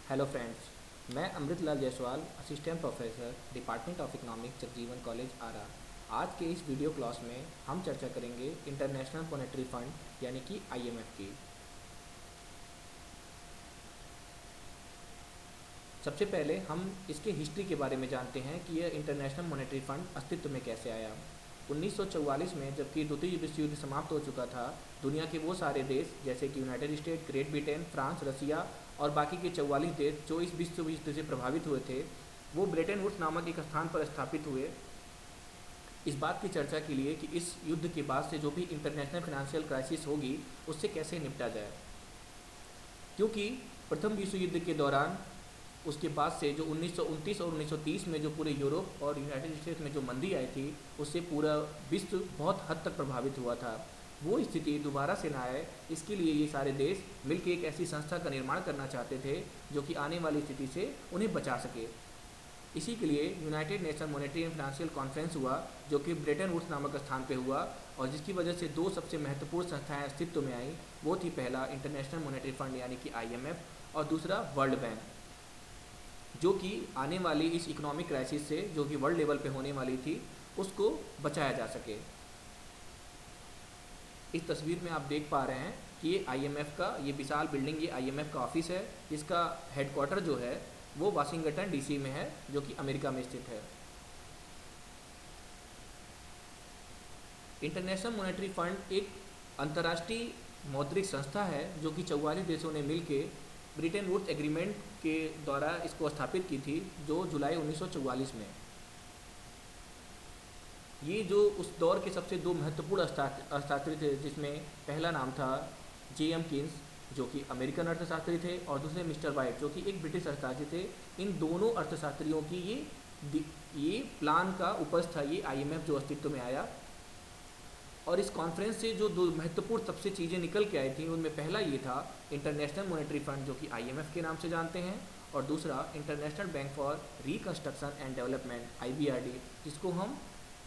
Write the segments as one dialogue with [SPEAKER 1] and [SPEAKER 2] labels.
[SPEAKER 1] Hello friends, मैं Amritlal Jaiswal, assistant professor, department of economics, Jagjivan college, Arrah. आज के इस वीडियो क्लास में हम चर्चा करेंगे इंटरनेशनल मॉनेटरी फंड यानी कि आईएमएफ की। सबसे पहले हम इसके हिस्ट्री के बारे में जानते हैं कि यह इंटरनेशनल मॉनेटरी फंड अस्तित्व में कैसे आया। 1944 में जबकि द्वितीय विश्व युद्ध समाप्त हो चुका था, दुनिया के वो सारे देश जैसे कि United State, Great Britain, France, Russia और बाकी के 44 देश जो इस विश्व युद्ध से प्रभावित हुए थे, वो ब्रेटन वुड्स नामक एक स्थान पर स्थापित हुए इस बात की चर्चा के लिए कि इस युद्ध के बाद से जो भी इंटरनेशनल फाइनेंशियल क्राइसिस होगी उससे कैसे निपटा जाए। क्योंकि प्रथम विश्व युद्ध के दौरान उसके बाद से जो 1929 और 1930 में जो पूरे यूरोप और यूनाइटेड स्टेट्स में जो मंदी आई थी, उससे पूरा विश्व बहुत हद तक प्रभावित हुआ था। वो स्थिति दोबारा से ना आए, इसके लिए ये सारे देश मिलकर एक ऐसी संस्था का निर्माण करना चाहते थे जो कि आने वाली स्थिति से उन्हें बचा सके। इसी के लिए United nation monetary and financial conference हुआ, जो कि ब्रेटन वुड्स नामक स्थान पे हुआ, और जिसकी वजह से दो सबसे महत्वपूर्ण संस्थाएं अस्तित्व में आई। वो थी पहला इंटरनेशनल मॉनेटरी फंड यानी कि आईएमएफ, और दूसरा वर्ल्ड बैंक, जो कि आने वाली इस इकोनॉमिक क्राइसिस से जो कि वर्ल्ड लेवल पे होने वाली थी उसको बचाया जा सके। इस तस्वीर में आप देख पा रहे हैं कि ये आईएमएफ का ये विशाल बिल्डिंग, ये आईएमएफ का ऑफिस है, जिसका हेडक्वार्टर जो है वो वाशिंगटन डीसी में है, जो कि अमेरिका में स्थित है। इंटरनेशनल मॉनेटरी फंड एक अंतर्राष्ट्रीय मौद्रिक संस्था है जो कि 44 देशों ने मिलकर ब्रिटेन वुड्स एग्रीमेंट के द्वारा इसको स्थापित की थी, जो जुलाई 1944 में। ये जो उस दौर के सबसे दो महत्वपूर्ण अर्थशास्त्री थे, जिसमें पहला नाम था जेएम कीन्स, जो कि अमेरिकन अर्थशास्त्री थे, और दूसरे मिस्टर वाइट, जो कि एक ब्रिटिश अर्थशास्त्री थे। इन दोनों अर्थशास्त्रियों की ये प्लान का उपज था ये आईएमएफ जो अस्तित्व में आया। और इस कॉन्फ्रेंस से जो दो महत्वपूर्ण सबसे चीज़ें निकल के आई थी, उनमें पहला ये था इंटरनेशनल मॉनेटरी फंड, जो कि आईएमएफ के नाम से जानते हैं, और दूसरा international bank for reconstruction and development IBRD, जिसको हम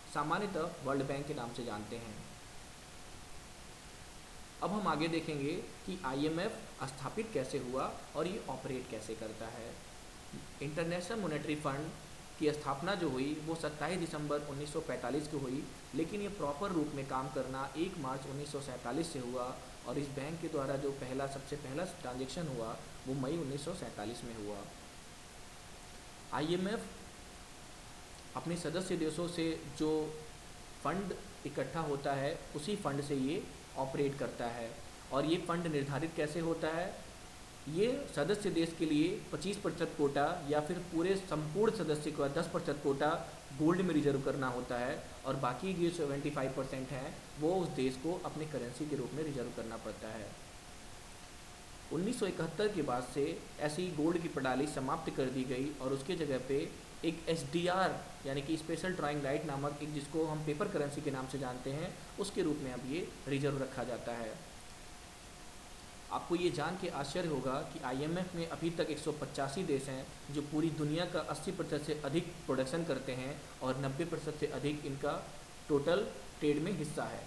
[SPEAKER 1] सामान्यतः वर्ल्ड बैंक के नाम से जानते हैं। अब हम आगे देखेंगे कि आईएमएफ स्थापित कैसे हुआ और ये ऑपरेट कैसे करता है। इंटरनेशनल मॉनेटरी फंड की स्थापना जो हुई वो 27 दिसंबर 1945 को हुई, लेकिन ये प्रॉपर रूप में काम करना 1 मार्च 1947 से हुआ, और इस बैंक के द्वारा जो सबसे पहला ट्रांजैक्शन हुआ वो मई 1947 में हुआ। आईएमएफ अपने सदस्य देशों से जो फंड इकट्ठा होता है उसी फंड से ये ऑपरेट करता है। और ये फंड निर्धारित कैसे होता है? ये सदस्य देश के लिए 25% कोटा या फिर पूरे संपूर्ण सदस्य का 10% कोटा गोल्ड में रिजर्व करना होता है, और बाकी जो 75% है वो उस देश को अपने करेंसी के रूप में रिजर्व करना पड़ता है। 1971 के बाद से ऐसी गोल्ड की प्रणाली समाप्त कर दी गई, और उसके जगह पे एक एसडीआर यानी कि स्पेशल ड्राइंग राइट नामक एक, जिसको हम पेपर करेंसी के नाम से जानते हैं, उसके रूप में अब ये रिजर्व रखा जाता है। आपको ये जान के आश्चर्य होगा कि आईएमएफ में अभी तक 185 देश हैं जो पूरी दुनिया का 80% से अधिक प्रोडक्शन करते हैं, और 90% से अधिक इनका टोटल ट्रेड में हिस्सा है।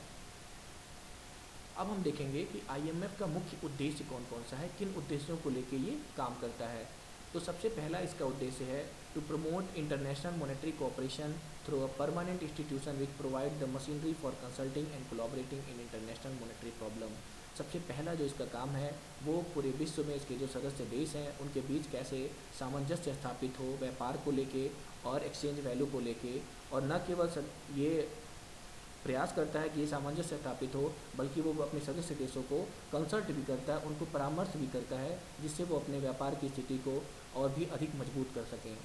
[SPEAKER 1] अब हम देखेंगे कि आईएमएफ का मुख्य उद्देश्य कौन कौन सा है, किन उद्देश्यों को लेके ये काम करता है। तो सबसे पहला इसका उद्देश्य है to promote international monetary cooperation through a permanent institution which provide the machinery for consulting and collaborating in international monetary problem. सबसे पहला जो इसका काम है वो पूरे विश्व में इसके जो सदस्य देश हैं उनके बीच कैसे सामंजस्य स्थापित हो व्यापार को लेके और एक्सचेंज वैल्यू को लेके, और न केवल ये प्रयास करता है कि ये सामंजस्य स्थापित हो, बल्कि वो अपने सदस्य देशों को कंसल्ट भी करता है, उनको परामर्श भी करता है, जिससे वो अपने व्यापार की स्थिति को और भी अधिक मजबूत कर सकें।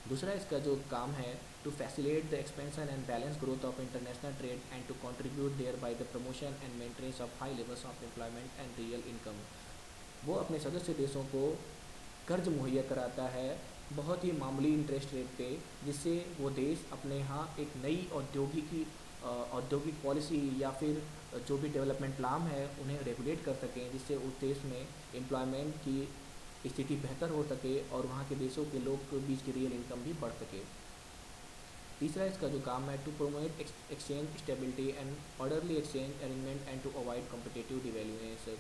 [SPEAKER 1] दूसरा इसका जो काम है to facilitate the expansion and balance growth of international trade and to contribute thereby the promotion and maintenance of high levels of employment and real income. वो अपने सदस्य देशों को कर्ज मुहैया कराता है बहुत ही मामूली इंटरेस्ट रेट पे, जिससे वो देश अपने यहाँ एक नई औद्योगिक पॉलिसी या फिर जो भी डेवलपमेंट प्लान है उन्हें रेगुलेट कर सकें, जिससे उस देश में एम्प्लॉयमेंट की स्थिति बेहतर हो सके और वहाँ के देशों के लोग के बीच की रियल इनकम भी बढ़ सके। तीसरा इसका जो काम है to promote exchange stability and orderly exchange arrangement and to avoid competitive devaluation.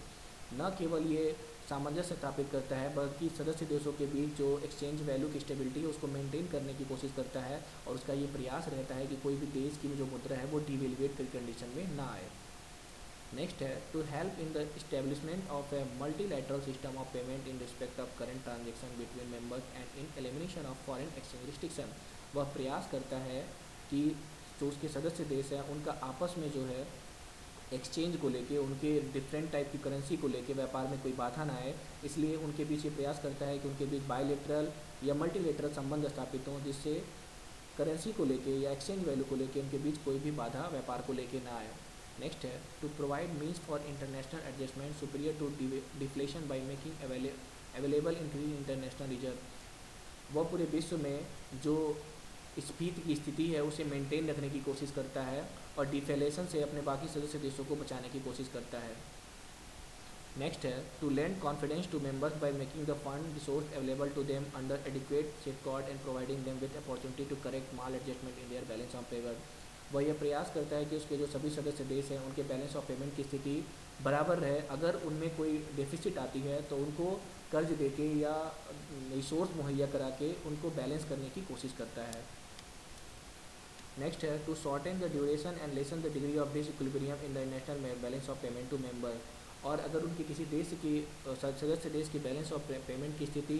[SPEAKER 1] न केवल ये सामंजस्य स्थापित करता है, बल्कि सदस्य देशों के बीच जो एक्सचेंज वैल्यू की स्टेबिलिटी है उसको मेंटेन करने की कोशिश करता है, और उसका ये प्रयास रहता है कि कोई भी देश की जो मुद्रा है वो डिवेल्युएट की कंडीशन में ना आए। नेक्स्ट है to help in the establishment of a multilateral system of payment in respect of current transaction between members and in elimination of foreign exchange restriction. वह प्रयास करता है कि जो उसके सदस्य देश हैं उनका आपस में जो है एक्सचेंज को लेके, उनके डिफरेंट टाइप की करेंसी को लेके व्यापार में कोई बाधा ना आए, इसलिए उनके बीच ये प्रयास करता है कि उनके बीच बायलैटरल या मल्टीलैटरल संबंध स्थापित हों, जिससे करेंसी को लेके या एक्सचेंज वैल्यू को लेके उनके बीच कोई भी बाधा व्यापार को लेके ना आए। नेक्स्ट है to provide means for international adjustment superior to deflation by making available increase international reserve. वह पूरे विश्व में जो स्फीति की स्थिति है उसे मेंटेन रखने की कोशिश करता है और डिफेलेशन से अपने बाकी सदस्य देशों को बचाने की कोशिश करता है। नेक्स्ट है to lend confidence to members by making the fund resource available to them under adequate safeguard and providing them with opportunity to correct maladjustment in their balance of payment. वह यह प्रयास करता है कि उसके जो सभी सदस्य देश हैं उनके बैलेंस ऑफ पेमेंट की स्थिति बराबर रहे। अगर उनमें कोई डेफिसिट आती है तो उनको कर्ज देके या रिसोर्स मुहैया करा के उनको बैलेंस करने की कोशिश करता है। नेक्स्ट है to shorten the duration and lessen the degree of disequilibrium in the national balance of payment to member. और अगर उनकी किसी देश की सदस्य देश की बैलेंस ऑफ पेमेंट की स्थिति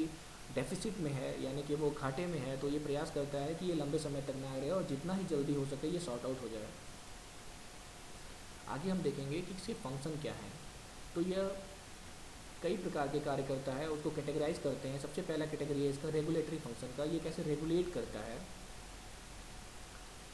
[SPEAKER 1] डेफिसिट में है, यानी कि वो घाटे में है, तो ये प्रयास करता है कि ये लंबे समय तक ना रहे और जितना ही जल्दी हो सके ये सॉर्ट आउट हो जाए। आगे हम देखेंगे कि इसके फंक्शन क्या हैं। तो यह कई प्रकार के कार्य करता है, उसको कैटेगराइज करते हैं। सबसे पहला कैटेगरी है इसका रेगुलेटरी फंक्शन का। ये कैसे रेगुलेट करता है।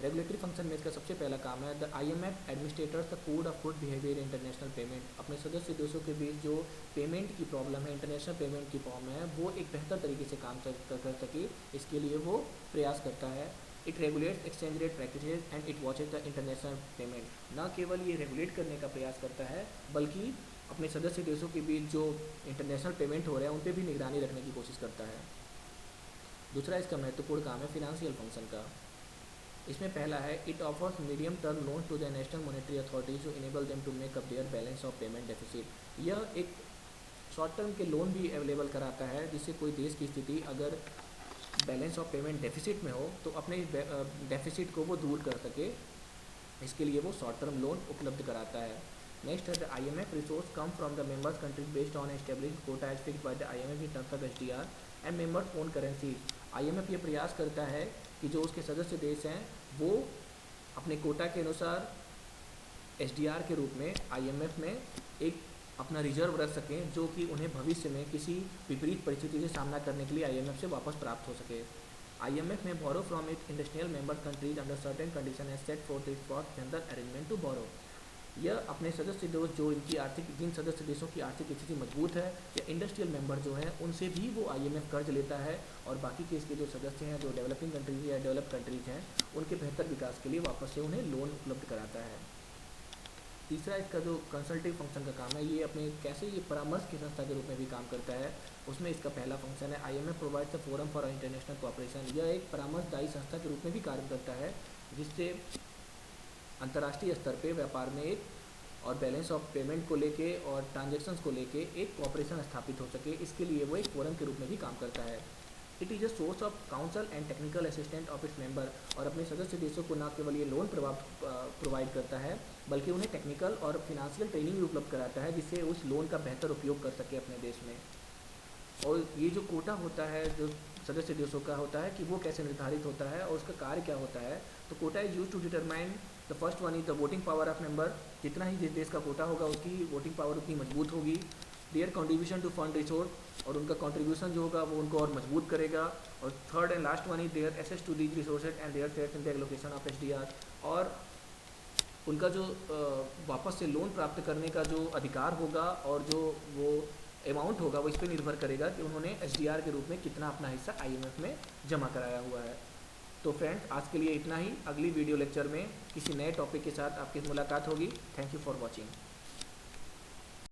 [SPEAKER 1] रेगुलेटरी फंक्शन में इसका सबसे पहला काम है the IMF administrators the code of good behaviour international payment. अपने सदस्य देशों के बीच जो पेमेंट की प्रॉब्लम है, इंटरनेशनल पेमेंट की फॉर्म है, वो एक बेहतर तरीके से काम कर सके, इसके लिए वो प्रयास करता है। It regulates exchange rate practices and it watches the international payment. न केवल ये रेगुलेट करने का प्रयास करता है, बल्कि अपने सदस्य देशों के बीच जो इंटरनेशनल पेमेंट हो रहे हैं उन पर भी निगरानी रखने की कोशिश करता है। दूसरा इसका महत्वपूर्ण काम है फिनेंशियल फंक्शन का। इसमें पहला है it offers medium term loan to the national monetary authorities to enable them to make up their balance of payment deficit. यह एक शॉर्ट टर्म के लोन भी अवेलेबल कराता है, जिससे कोई देश की स्थिति अगर बैलेंस ऑफ पेमेंट डेफिसिट में हो तो अपने डेफिसिट को वो दूर कर सके, इसके लिए वो शॉर्ट टर्म लोन उपलब्ध कराता है। नेक्स्ट है the IMF resource come from the members countries based on establish quota as fixed by the IMF in terms of SDR and members own currency. IMF ये प्रयास करता है कि जो उसके सदस्य देश हैं वो अपने कोटा के अनुसार SDR के रूप में IMF में एक अपना रिजर्व रख सकें, जो कि उन्हें भविष्य में किसी विपरीत परिस्थिति से सामना करने के लिए IMF से वापस प्राप्त हो सके। IMF में borrow from it industrial member countries under certain condition as set for this for general arrangement to borrow. यह अपने सदस्य देश जो इनकी जिन सदस्य देशों की आर्थिक स्थिति मजबूत है या इंडस्ट्रियल मेंबर जो हैं उनसे भी वो IMF कर्ज लेता है, और बाकी के इसके जो सदस्य हैं जो डेवलपिंग कंट्रीज या डेवलप कंट्रीज हैं उनके बेहतर विकास के लिए वापस से उन्हें लोन उपलब्ध कराता है। तीसरा इसका जो कंसल्टिव फंक्शन का काम है, ये अपने कैसे ये परामर्श की संस्था के रूप में भी काम करता है। उसमें इसका पहला फंक्शन है IMF provides the forum for international cooperation. यह एक परामर्शदायी संस्था के रूप में भी कार्य करता है, जिससे अंतर्राष्ट्रीय स्तर पे व्यापार में एक और बैलेंस ऑफ पेमेंट को लेके और ट्रांजैक्शंस को लेके एक कोऑपरेशन स्थापित हो सके, इसके लिए वो एक फोरम के रूप में भी काम करता है। It is a source of counsel and technical assistant of its member. और अपने सदस्य देशों को न केवल ये लोन प्रोवाइड करता है, बल्कि उन्हें टेक्निकल और फिनेंशियल ट्रेनिंग भी उपलब्ध कराता है, जिससे उस लोन का बेहतर उपयोग कर सके अपने देश में। और ये जो कोटा होता है जो सदस्य देशों का होता है कि वो कैसे निर्धारित होता है और उसका कार्य क्या होता है। तो quota is use to determine the first one is the voting power of member. जितना ही जिस देश का कोटा होगा उसकी वोटिंग पावर उतनी मजबूत होगी। Their contribution to fund resource, और उनका कंट्रीब्यूशन जो होगा वो उनको और मजबूत करेगा। और third and last one is their access to these resources and their shares in the allocation of SDR। और उनका जो वापस से लोन प्राप्त करने का जो अधिकार होगा और जो वो अमाउंट होगा वो इस पर निर्भर करेगा कि उन्होंने SDR के रूप में कितना अपना हिस्सा IMF में जमा कराया हुआ है। तो फ्रेंड्स आज के लिए इतना ही। अगली वीडियो लेक्चर में किसी नए टॉपिक के साथ आपकी मुलाकात होगी। Thank you for watching.